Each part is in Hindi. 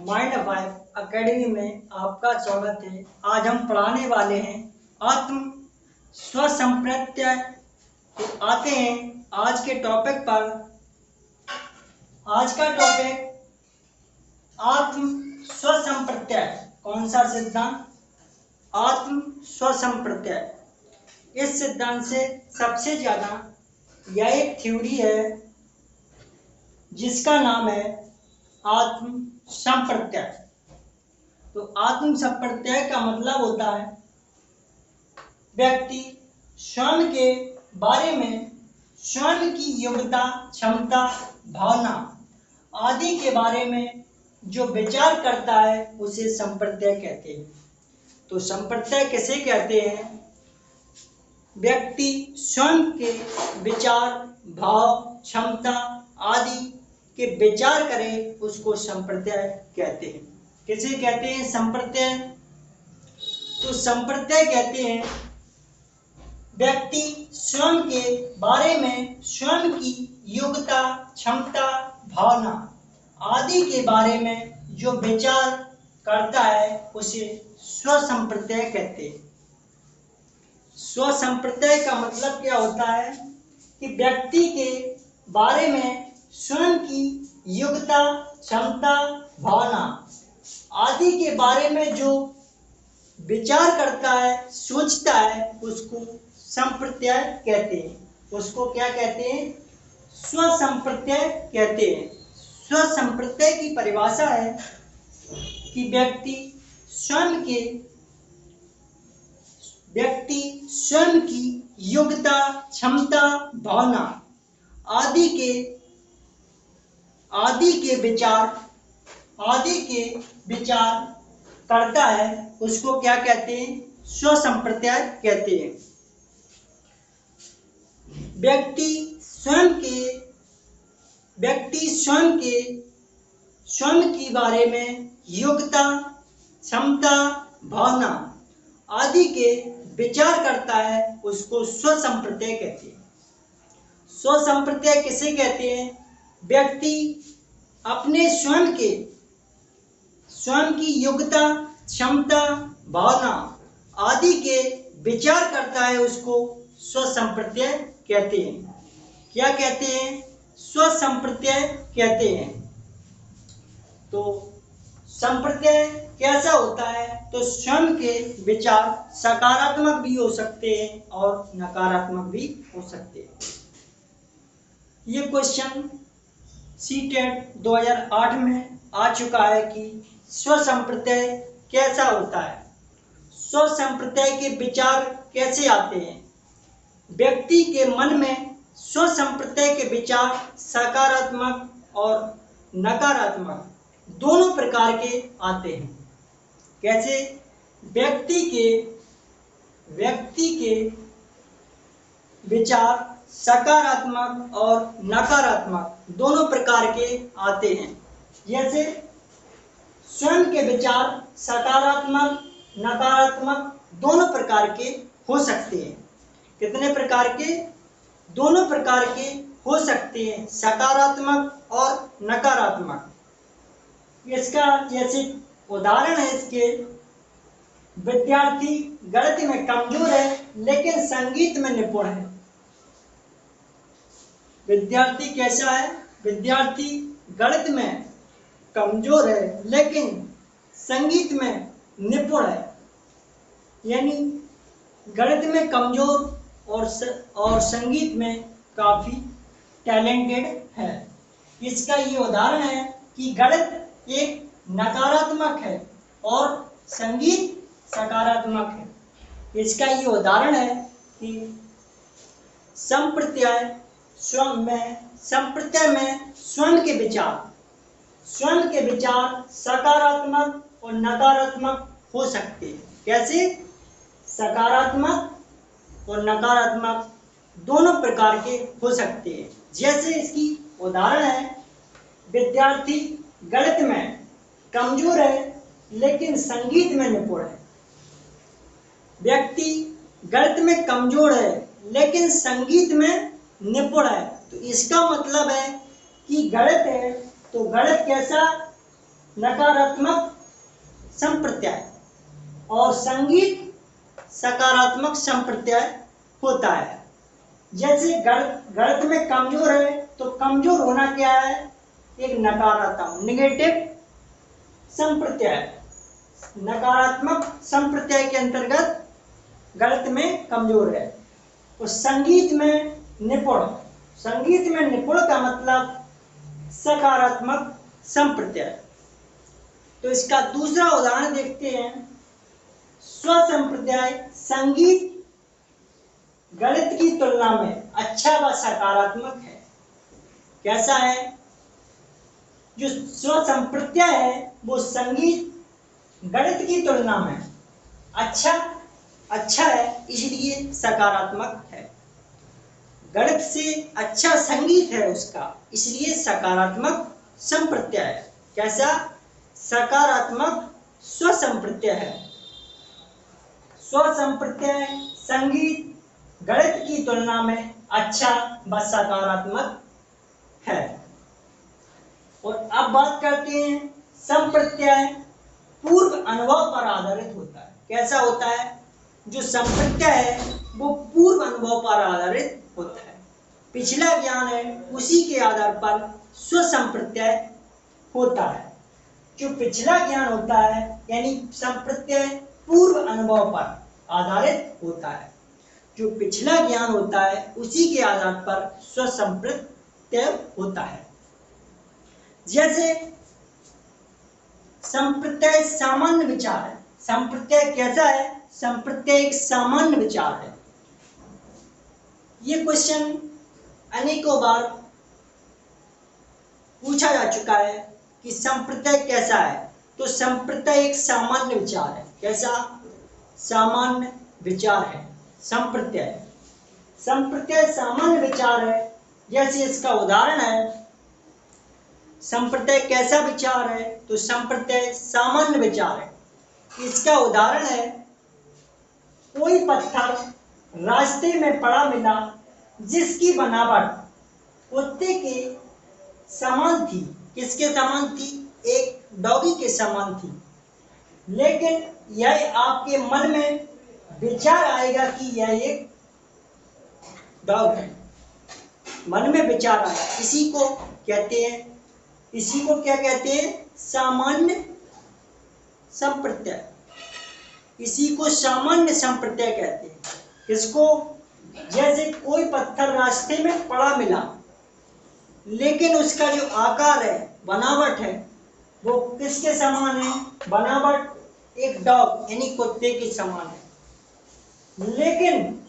माइंड वाइफ एकेडमी में आपका स्वागत है। आज हम पढ़ाने वाले हैं आत्म स्वसंप्रत्यय। तो आते हैं आज के टॉपिक पर। आज का टॉपिक आत्म स्वसंप्रत्यय। कौन सा सिद्धांत? आत्म स्वसंप्रत्यय। इस सिद्धांत से सबसे ज्यादा यह एक थ्योरी है जिसका नाम है आत्म संप्रत्यय। तो आत्म संप्रत्यय का मतलब होता है व्यक्ति स्वयं के बारे में, स्वयं की योग्यता, क्षमता, भावना आदि के बारे में जो विचार करता है उसे संप्रत्यय कहते हैं। तो संप्रत्यय किसे कहते हैं? व्यक्ति स्वयं के विचार, भाव, क्षमता आदि के विचार करें उसको संप्रत्यय कहते हैं। किसे कहते हैं? संप्रत्यय। तो संप्रत्यय कहते हैं व्यक्ति स्वयं के बारे में, स्वयं की योग्यता, क्षमता, भावना आदि के बारे में जो विचार करता है उसे स्वसंप्रत्यय कहते हैं। स्वसंप्रत्यय का मतलब क्या होता है कि व्यक्ति के बारे में, स्वयं की योग्यता, क्षमता, भावना आदि के बारे में जो विचार करता है, सोचता है उसको संप्रत्यय कहते हैं। उसको क्या कहते हैं? स्वसंप्रत्यय कहते हैं। स्वसंप्रत्यय की परिभाषा है कि व्यक्ति स्वयं की योग्यता, क्षमता, भावना आदि के विचार करता है उसको क्या कहते हैं? स्वसंप्रत्यय कहते हैं। व्यक्ति स्वयं के बारे में योग्यता, क्षमता, भावना आदि के विचार करता है उसको स्वसंप्रत्यय कहते हैं। स्वसंप्रत्यय किसे कहते हैं? व्यक्ति अपने स्वयं की योग्यता, क्षमता, भावना आदि के विचार करता है उसको स्वसंप्रत्यय कहते हैं। क्या कहते हैं? स्वसंप्रत्यय कहते हैं। तो संप्रत्यय कैसा होता है? तो स्वयं के विचार सकारात्मक भी हो सकते हैं और नकारात्मक भी हो सकते हैं। ये क्वेश्चन सीटेट 2008 में आ चुका है कि स्वसंप्रत्यय कैसा होता है, स्वसंप्रत्यय के विचार कैसे आते हैं। व्यक्ति के मन में स्वसंप्रत्यय के विचार सकारात्मक और नकारात्मक दोनों प्रकार के आते हैं। कैसे? व्यक्ति के विचार सकारात्मक और नकारात्मक दोनों प्रकार के आते हैं। जैसे स्वयं के विचार सकारात्मक, नकारात्मक दोनों प्रकार के हो सकते हैं। कितने प्रकार के? दोनों प्रकार के हो सकते हैं, सकारात्मक और नकारात्मक। इसका जैसे उदाहरण है इसके, विद्यार्थी गणित में कमजोर है लेकिन संगीत में निपुण है। विद्यार्थी कैसा है? विद्यार्थी गणित में कमजोर है लेकिन संगीत में निपुण है। यानी गणित में कमजोर और संगीत में काफी टैलेंटेड है। इसका ये उदाहरण है कि गणित एक नकारात्मक है और संगीत सकारात्मक है। इसका ये उदाहरण है कि संप्रत्यय में स्वयं के विचार सकारात्मक और नकारात्मक हो सकते हैं। कैसे? सकारात्मक और नकारात्मक दोनों प्रकार के हो सकते हैं। जैसे इसकी उदाहरण है, विद्यार्थी गणित में कमजोर है लेकिन संगीत में निपुण है। व्यक्ति गणित में कमजोर है लेकिन संगीत में निपुण है। तो इसका मतलब है कि गणित है तो गणित कैसा? नकारात्मक संप्रत्यय और संगीत सकारात्मक संप्रत्यय होता है। जैसे गणित में कमजोर है तो कमजोर होना क्या है, एक नकारात्मक निगेटिव संप्रत्यय, नकारात्मक संप्रत्यय के अंतर्गत गणित में कमजोर है। और संगीत में निपुण, संगीत में निपुण का मतलब सकारात्मक संप्रत्यय। तो इसका दूसरा उदाहरण देखते हैं। स्व संप्रत्यय संगीत गणित की तुलना में अच्छा व सकारात्मक है। कैसा है? जो स्व संप्रत्यय है वो संगीत गणित की तुलना में अच्छा है, इसलिए सकारात्मक है। गणित से अच्छा संगीत है उसका, इसलिए सकारात्मक संप्रत्यय है। कैसा? सकारात्मक स्व संप्रत्यय है। स्व संप्रत्यय संगीत गणित की तुलना में अच्छा व सकारात्मक है। और अब बात करते हैं, संप्रत्यय पूर्व अनुभव पर आधारित होता है। कैसा होता है? जो संप्रत्यय है वो पूर्व अनुभव पर आधारित होता है। पिछला ज्ञान है उसी के आधार पर स्व संप्रत्यय होता है। जो पिछला ज्ञान होता है यानी संप्रत्यय पूर्व अनुभव पर आधारित होता है। जो पिछला ज्ञान होता है उसी के आधार पर स्व संप्रत्यय होता है। जैसे संप्रत्यय सामान्य विचार है। संप्रत्यय कैसा है? संप्रत्यय एक सामान्य विचार है। ये क्वेश्चन अनेकों बार पूछा जा चुका है कि संप्रत्यय कैसा है। तो संप्रत्यय एक सामान्य विचार है। कैसा? सामान्य विचार है संप्रत्यय। संप्रत्यय सामान्य विचार है। जैसे इसका उदाहरण है, संप्रत्यय कैसा विचार है? तो संप्रत्यय सामान्य विचार है। इसका उदाहरण है, कोई पत्थर रास्ते में पड़ा मिला जिसकी बनावट कुत्ते के समान थी। किसके समान थी? एक डॉगी के समान थी। लेकिन यह आपके मन में विचार आएगा कि यह एक डॉग है। मन में विचार आया, इसी को कहते हैं, इसी को क्या कहते हैं? सामान्य संप्रत्यय। इसी को सामान्य संप्रत्यय कहते हैं। किसको? जैसे कोई पत्थर रास्ते में पड़ा मिला, लेकिन उसका जो आकार है, बनावट है, वो किसके समान है? बनावट एक डॉग यानी कुत्ते के समान है। लेकिन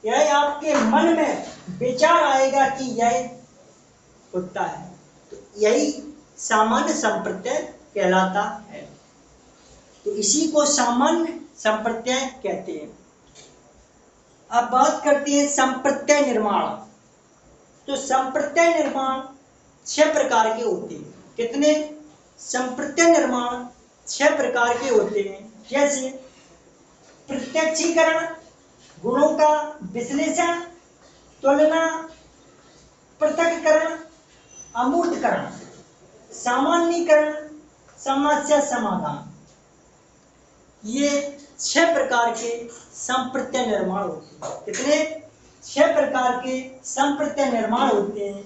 यह आपके मन में विचार आएगा कि यह कुत्ता है। तो यही सामान्य संप्रत्यय कहलाता है। तो इसी को सामान्य संप्रत्यय कहते हैं। अब बात करते हैं संप्रत्यय निर्माण। तो संप्रत्यय निर्माण 6 प्रकार के होते हैं। कितने? संप्रत्यय निर्माण 6 प्रकार के होते हैं। जैसे प्रत्यक्षीकरण, गुणों का विश्लेषण, तुलना, पृथक्करण, अमूर्तकरण, सामान्यीकरण, समस्या समाधान। ये 6 प्रकार के संप्रत्यय निर्माण होते हैं। कितने? 6 प्रकार के संप्रत्यय निर्माण होते हैं।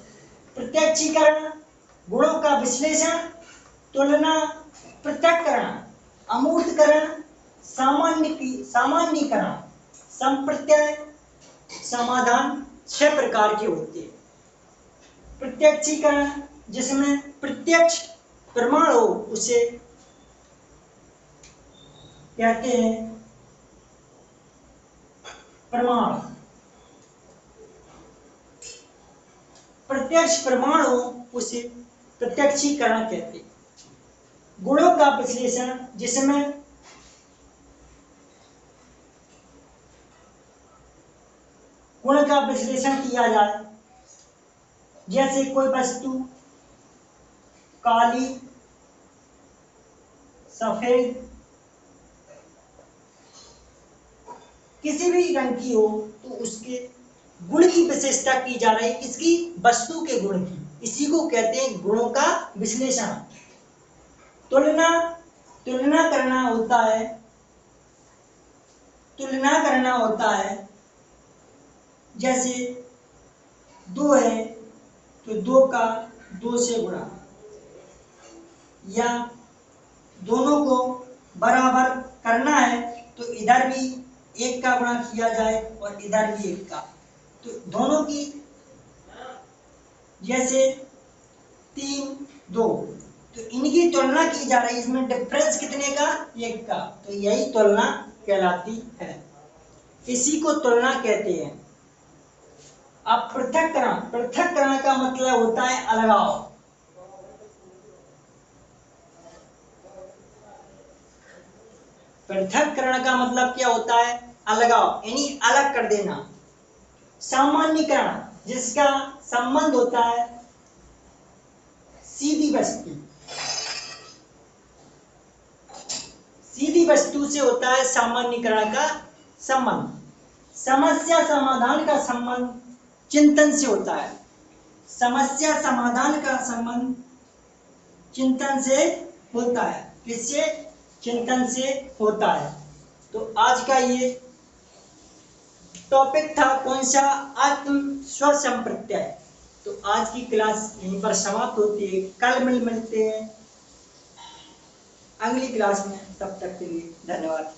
प्रत्यक्षीकरण, गुणों का विश्लेषण, तुलना, पृथक्करण, अमूर्तकरण, सामान्यीकरण, संप्रत्यय समाधान 6 प्रकार के होते हैं। प्रत्यक्षीकरण, जिसमें प्रत्यक्ष प्रमाण हो उसे कहते हैं प्रमाण। प्रत्यक्ष प्रमाण हो उसे प्रत्यक्षीकरण कहते हैं। गुणों का विश्लेषण, जिसमें गुण का विश्लेषण किया जाए। जैसे कोई वस्तु काली, सफेद, किसी भी रंग की हो तो उसके गुण की विशेषता की जा रही है। किसकी? वस्तु के गुण की। इसी को कहते हैं गुणों का विश्लेषण। तुलना तुलना करना होता है, तुलना करना होता है। जैसे 2 है तो 2 का 2 से गुणा, या दोनों को बराबर करना है तो इधर भी 1 का गुणा किया जाए और इधर भी 1 का, तो दोनों की, जैसे 3 2, तो इनकी तुलना की जा रही है, इसमें डिफरेंस कितने का, 1 का, तो यही तुलना कहलाती है, इसी को तुलना कहते हैं। अब पृथक्करण, पृथक्करण का मतलब होता है अलगाव। पृथक्करण का मतलब क्या होता है, अलगाव, यानी अलग कर देना। सामान्यीकरण, जिसका संबंध होता है सीधी वस्तु, सीधी वस्तु से होता है सामान्यीकरण का संबंध। समस्या समाधान का संबंध चिंतन से होता है, समस्या समाधान का संबंध चिंतन से होता है, किससे, चिंतन से होता है। तो आज का ये टॉपिक था कौन सा, आत्म स्व संप्रत्यय। तो आज की क्लास यहीं पर समाप्त होती है, कल मिलते हैं अगली क्लास में, तब तक के लिए धन्यवाद।